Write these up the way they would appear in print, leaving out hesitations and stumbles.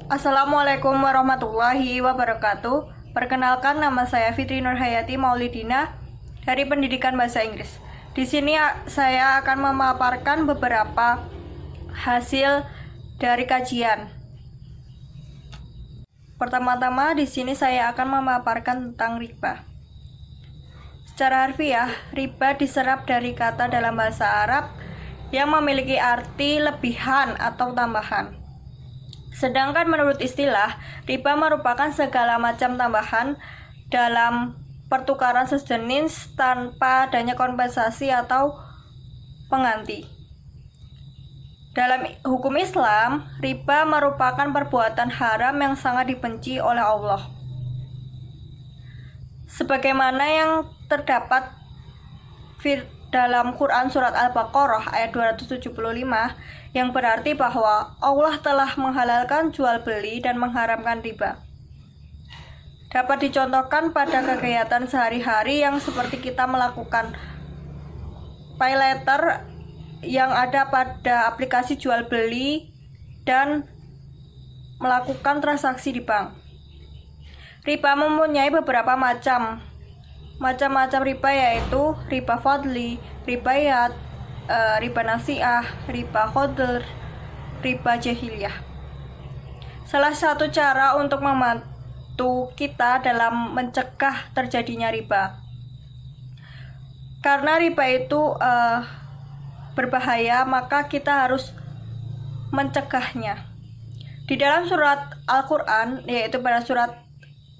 Assalamualaikum warahmatullahi wabarakatuh. Perkenalkan, nama saya Fitri Nurhayati Maulidina dari Pendidikan Bahasa Inggris. Di sini saya akan memaparkan beberapa hasil dari kajian. Pertama-tama di sini saya akan memaparkan tentang riba. Secara harfiah, riba diserap dari kata dalam bahasa Arab yang memiliki arti lebihan atau tambahan. Sedangkan menurut istilah, riba merupakan segala macam tambahan dalam pertukaran sejenis tanpa adanya kompensasi atau pengganti. Dalam hukum Islam, riba merupakan perbuatan haram yang sangat dibenci oleh Allah. Sebagaimana yang terdapat dalam Quran Surat Al-Baqarah ayat 275 yang berarti bahwa Allah telah menghalalkan jual beli dan mengharamkan riba. Dapat dicontohkan pada kegiatan sehari-hari yang seperti kita melakukan pay later yang ada pada aplikasi jual beli dan melakukan transaksi di bank. Riba mempunyai beberapa macam-macam riba, yaitu riba fadli, ribayat, riba nasiah, riba khodr, riba jahiliyah. Salah satu cara untuk membantu kita dalam mencegah terjadinya riba, karena riba itu berbahaya, maka kita harus mencegahnya. Di dalam surat Al-Quran, yaitu pada surat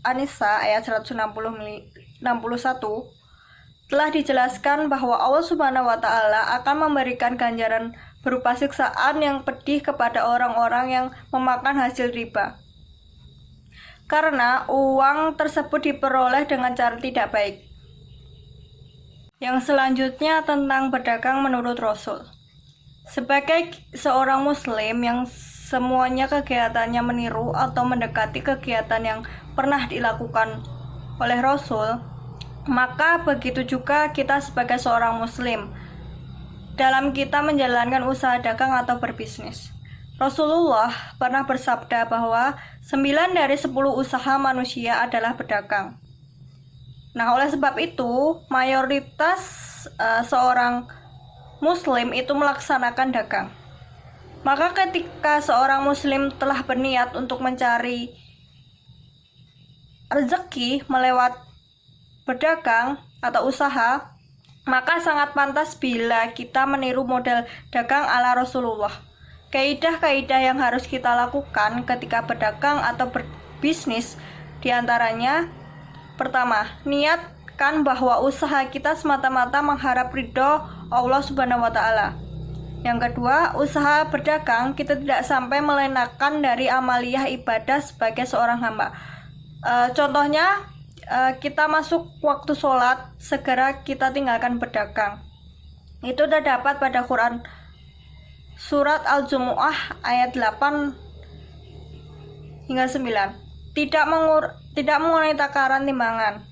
An-Nisa ayat 161, telah dijelaskan bahwa Allah Subhanahu wa Ta'ala akan memberikan ganjaran berupa siksaan yang pedih kepada orang-orang yang memakan hasil riba, karena uang tersebut diperoleh dengan cara tidak baik. Yang selanjutnya tentang berdagang menurut Rasul. Sebagai seorang muslim yang semuanya kegiatannya meniru atau mendekati kegiatan yang pernah dilakukan oleh Rasul, maka begitu juga kita sebagai seorang muslim dalam kita menjalankan usaha dagang atau berbisnis. Rasulullah pernah bersabda bahwa 9 dari 10 usaha manusia adalah berdagang. Nah, oleh sebab itu, mayoritas seorang muslim itu melaksanakan dagang. Maka ketika seorang muslim telah berniat untuk mencari rezeki melewat berdagang atau usaha, maka sangat pantas bila kita meniru model dagang ala Rasulullah. Kaidah-kaidah yang harus kita lakukan ketika berdagang atau berbisnis diantaranya: pertama, niatkan bahwa usaha kita semata-mata mengharap ridho Allah Subhanahu wa Ta'ala. Yang kedua, usaha berdagang kita tidak sampai melenakan dari amaliyah ibadah sebagai seorang hamba. Contohnya, kita masuk waktu sholat, segera kita tinggalkan berdagang. Itu terdapat pada Quran Surat Al-Jumu'ah ayat 8 hingga 9. Tidak mengurangi takaran timbangan.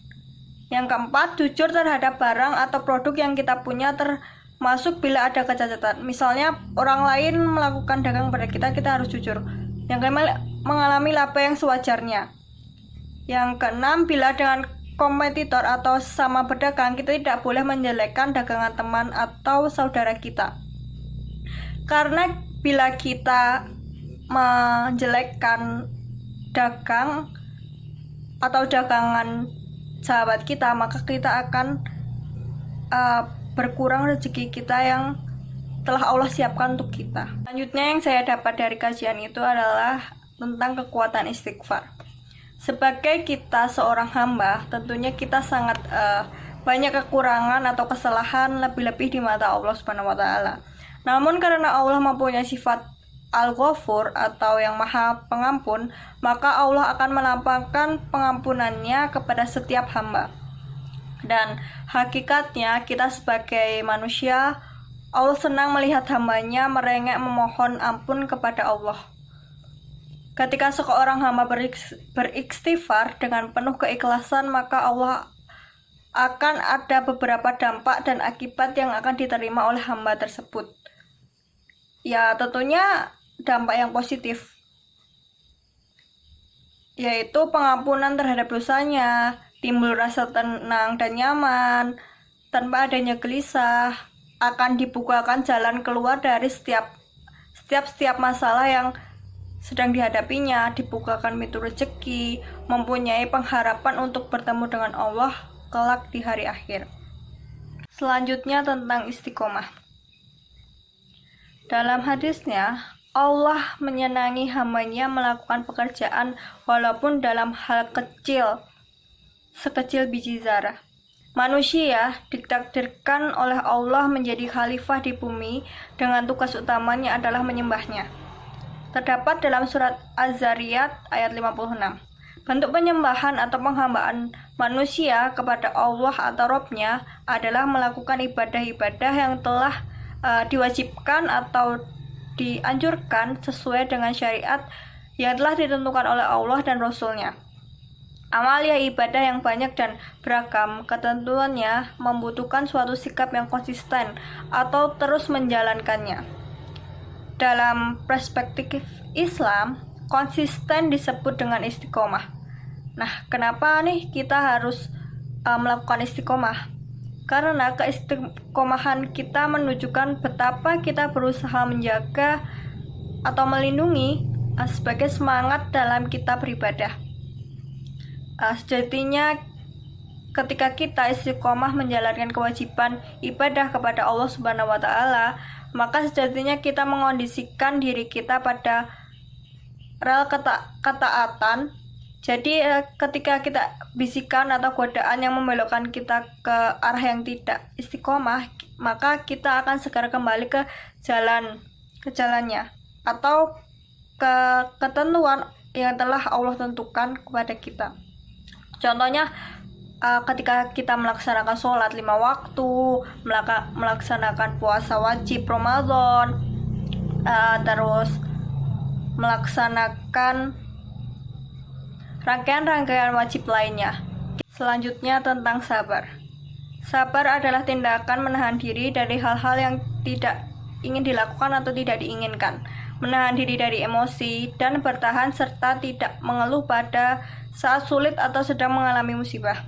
Yang keempat, jujur terhadap barang atau produk yang kita punya, termasuk bila ada kecacatan. Misalnya, orang lain melakukan dagang pada kita, kita harus jujur. Yang kelima, mengalami laba yang sewajarnya. Yang keenam, bila dengan kompetitor atau sama berdagang, kita tidak boleh menjelekkan dagangan teman atau saudara kita. Karena bila kita menjelekkan dagang atau dagangan sahabat kita, maka kita akan berkurang rezeki kita yang telah Allah siapkan untuk kita. Selanjutnya yang saya dapat dari kajian itu adalah tentang kekuatan istighfar. Sebagai kita seorang hamba, tentunya kita sangat banyak kekurangan atau kesalahan, lebih-lebih di mata Allah Subhanahu wa Ta'ala. Namun karena Allah mempunyai sifat Al-Ghafur atau yang Maha Pengampun, maka Allah akan melampangkan pengampunannya kepada setiap hamba. Dan hakikatnya kita sebagai manusia, Allah senang melihat hambanya merengek memohon ampun kepada Allah. Ketika seorang hamba beristighfar dengan penuh keikhlasan, maka Allah akan ada beberapa dampak dan akibat yang akan diterima oleh hamba tersebut. Ya, tentunya dampak yang positif. yaitu pengampunan terhadap dosanya, timbul rasa tenang dan nyaman, tanpa adanya gelisah, akan dibukakan jalan keluar dari setiap masalah yang sedang dihadapinya, dibukakan pintu rezeki, mempunyai pengharapan untuk bertemu dengan Allah kelak di hari akhir. Selanjutnya tentang istiqomah. Dalam hadisnya, Allah menyenangi hambanya melakukan pekerjaan walaupun dalam hal kecil, sekecil biji zarah. Manusia ditakdirkan oleh Allah menjadi khalifah di bumi dengan tugas utamanya adalah menyembahnya. Terdapat dalam surat Az-Zariyat ayat 56. Bentuk penyembahan atau penghambaan manusia kepada Allah atau Robnya adalah melakukan ibadah-ibadah yang telah diwajibkan atau dianjurkan sesuai dengan syariat yang telah ditentukan oleh Allah dan Rasul-Nya. Amalia ibadah yang banyak dan beragam ketentuannya membutuhkan suatu sikap yang konsisten atau terus menjalankannya. Dalam perspektif Islam, konsisten disebut dengan istiqomah. Nah, kenapa nih kita harus melakukan istiqomah? Karena keistiqomahan kita menunjukkan betapa kita berusaha menjaga atau melindungi sebagai semangat dalam kita beribadah. Sejatinya ketika kita istiqomah menjalankan kewajiban ibadah kepada Allah Subhanahu wa taala, maka sejatinya kita mengondisikan diri kita pada rel ketaatan. Jadi ketika kita bisikan atau godaan yang membelokkan kita ke arah yang tidak istiqomah, maka kita akan segera kembali ke jalannya atau ke ketentuan yang telah Allah tentukan kepada kita. Contohnya ketika kita melaksanakan sholat 5 waktu, melaksanakan puasa wajib Ramadan, terus melaksanakan rangkaian-rangkaian wajib lainnya. Selanjutnya tentang sabar. Sabar adalah tindakan menahan diri dari hal-hal yang tidak ingin dilakukan atau tidak diinginkan, menahan diri dari emosi, dan bertahan serta tidak mengeluh pada saat sulit atau sedang mengalami musibah.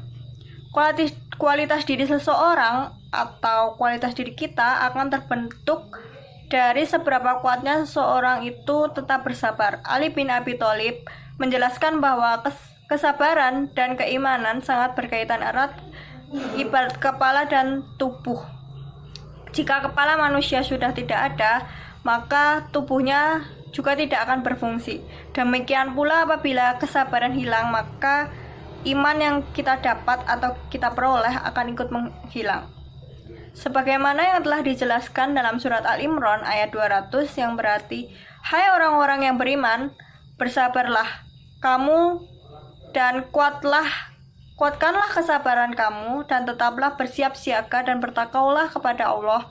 Kualitas diri seseorang atau kualitas diri kita akan terbentuk dari seberapa kuatnya seseorang itu tetap bersabar. Ali bin Abi Thalib menjelaskan bahwa kesabaran dan keimanan sangat berkaitan erat ibarat kepala dan tubuh. Jika kepala manusia sudah tidak ada, maka tubuhnya juga tidak akan berfungsi. Demikian pula apabila kesabaran hilang, maka iman yang kita dapat atau kita peroleh akan ikut menghilang. Sebagaimana yang telah dijelaskan dalam surat Al-Imran ayat 200 yang berarti, "Hai orang-orang yang beriman, bersabarlah kamu dan kuatkanlah kesabaran kamu dan tetaplah bersiap siaga dan bertakwalah kepada Allah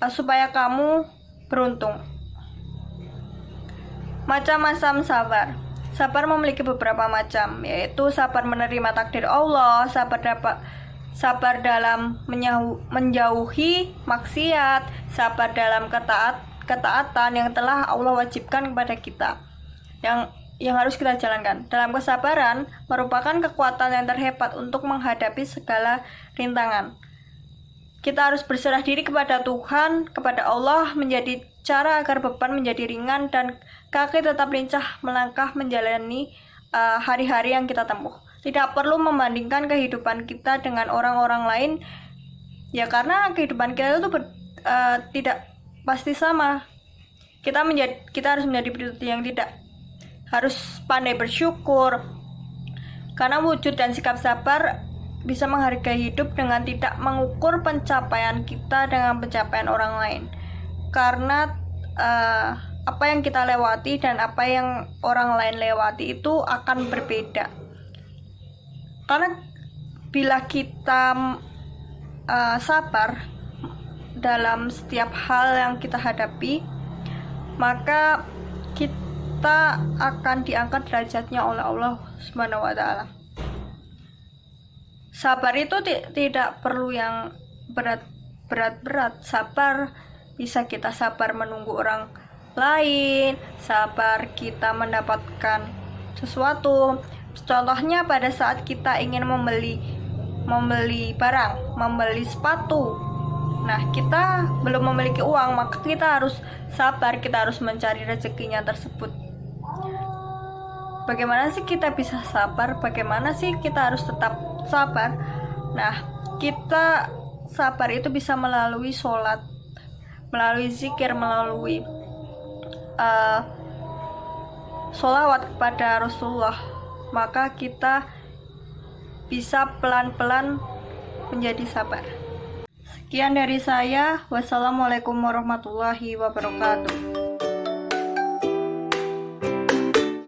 supaya kamu beruntung." Macam-macam sabar. Sabar memiliki beberapa macam, yaitu sabar menerima takdir Allah, sabar dalam menjauhi maksiat, sabar dalam ketaatan yang telah Allah wajibkan kepada kita, yang harus kita jalankan. Dalam kesabaran merupakan kekuatan yang terhebat untuk menghadapi segala rintangan. Kita harus berserah diri kepada Tuhan, kepada Allah, menjadi cara agar beban menjadi ringan dan kaki tetap lincah melangkah menjalani hari-hari yang kita tempuh. Tidak perlu membandingkan kehidupan kita dengan orang-orang lain, ya karena kehidupan kita itu tidak pasti sama. Kita harus menjadi pribadi yang harus pandai bersyukur, karena wujud dan sikap sabar bisa menghargai hidup dengan tidak mengukur pencapaian kita dengan pencapaian orang lain, karena apa yang kita lewati dan apa yang orang lain lewati itu akan berbeda. Karena bila kita sabar dalam setiap hal yang kita hadapi, maka kita akan diangkat derajatnya oleh Allah Subhanahu wa taala. Sabar itu tidak perlu yang berat-berat. Sabar bisa kita sabar menunggu orang lain, sabar kita mendapatkan sesuatu. Contohnya pada saat kita ingin membeli barang, membeli sepatu. Nah, kita belum memiliki uang, maka kita harus sabar, kita harus mencari rezekinya tersebut. Bagaimana sih kita bisa sabar? Bagaimana sih kita harus tetap sabar? Nah, kita sabar itu bisa melalui sholat, melalui zikir, melalui sholawat kepada Rasulullah. Maka kita bisa pelan-pelan menjadi sabar. Sekian dari saya. Wassalamualaikum warahmatullahi wabarakatuh.